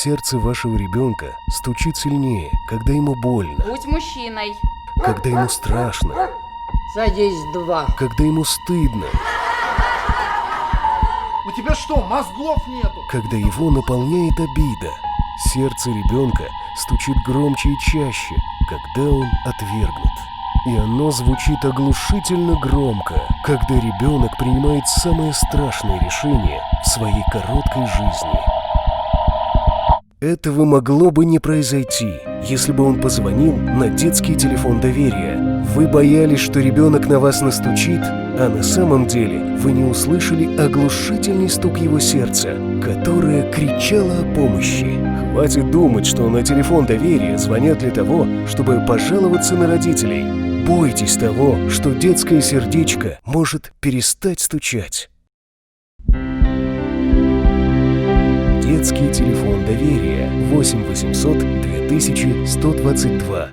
Сердце вашего ребенка стучит сильнее, когда ему больно, Будь мужчиной. когда ему страшно, Садись, 2. когда ему стыдно, У тебя что, мозгов нету? когда его наполняет обида. Сердце ребенка стучит громче и чаще, когда он отвергнут. И оно звучит оглушительно громко, когда ребенок принимает самое страшное решение в своей короткой жизни. Этого могло бы не произойти, если бы он позвонил на детский телефон доверия. Вы боялись, что ребенок на вас настучит, а на самом деле вы не услышали оглушительный стук его сердца, которое кричало о помощи. Хватит думать, что на телефон доверия звонят для того, чтобы пожаловаться на родителей. Бойтесь того, что детское сердечко может перестать стучать. Детский телефон доверия 8 800 2122.